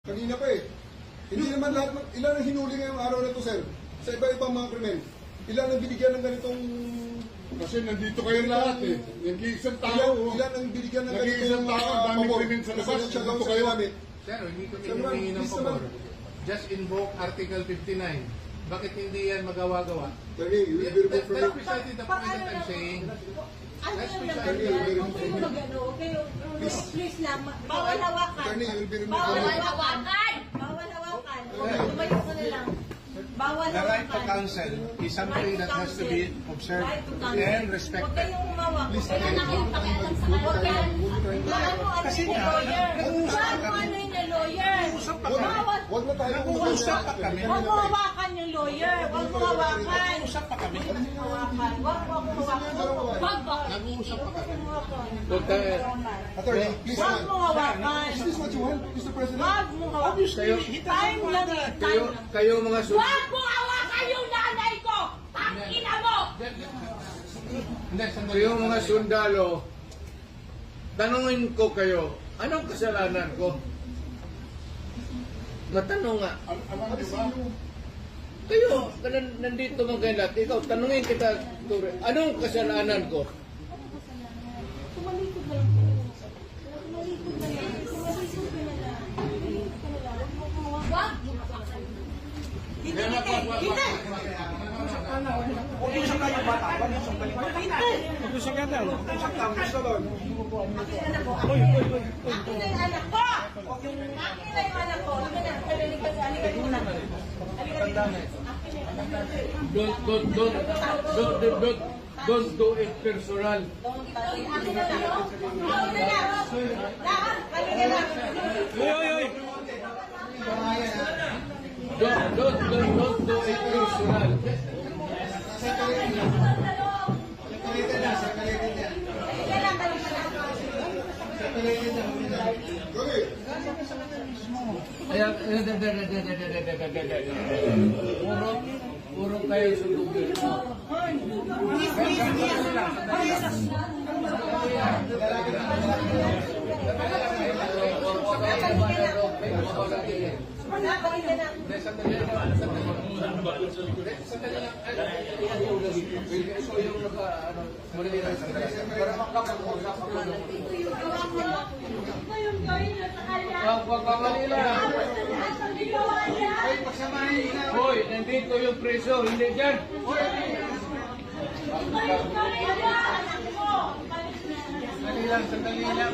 Kanina pa eh. Hindi naman lahat, ilan ang hinuli ngayong araw na to, sir? Sa iba-ibang mga krimen. Ilan ang binigyan ng ganitong... Kasi nandito kayo lahat eh. Nag-iisang tao. Ilan ang binigyan ng Nag-iisang tao, dami pabor krimen sa labas. siya daw Nandito sa kayo. gamit. Sir, hindi kami Sir, humingi ng please pabor. naman. Just invoke Article 59. Bakit hindi yan magawa-gawa? Attorney, you will be removed from That's the... precisely the point that I'm saying. Ano That's yung precisely naman Attorney, yan? Huwag kayong magano, okay? Please lang, bawal hawakan. Attorney, you will be removed Bawal from the... hawakan! Bawal hawakan. Tumayo ka na lang. Bawal The right to hawakan. counsel is something that has to be observed Right to counsel. and Huwag respected. kayong umawak. Please, Huwag kayong Attorney. pakialam sa lawyer. Ano Kasi yung nga, lawyer? nag-uusap Ano kami. yung lawyer? Nag-uusap pa kami. Bawal. Huwag na tayo Nag-uusap pa kami. Huwag mo hawakan yung lawyer. Huwag mo hawakan. Nag-uusap pa kami. Hawakan. Huwag mo hawakan. Huwag ba? Nag-uusap pa kami. Attorney, please Huwag mo naman. hawakan. Is this what you want, Mr. President? Huwag mo hawakan. Time lang eh. Time lang. Kayo mga Huwag mo hawakan yung nanay ko! Tangina mo! Hindi, sandali. Yung mga sundalo, tanungin ko kayo, anong kasalanan ko? Matanong nga. Alam niyo ba? Kayo, nandito mga kayo lahat, ikaw, tanungin kita, Ture, anong kasalanan ko? Tumalikod na lang po. Tumalikod na lang. Tumalikod ka na lang. Tumalikod ka na lang. Huwag mo hawakan. Huwag mo hawakan. Dito, dito. Dito. Huwag yung sakay yung bata. Huwag yung sakay yung bata. Huwag yung sakay daw. Huwag yung sakay. Gusto doon. Akin na po. Akin na yung anak ko. Akin na yung anak ko. Akin na. Halika muna. Halika dito. Akin na yung anak ko. Don't do it personal. Akin na lang. Akin na lang. Lahat. Halika lang. Don't do it personal. Okay. Puro kayo sundugin. Hoy, nandito yung preso, hindi dyan. Sandali lang, sandali lang.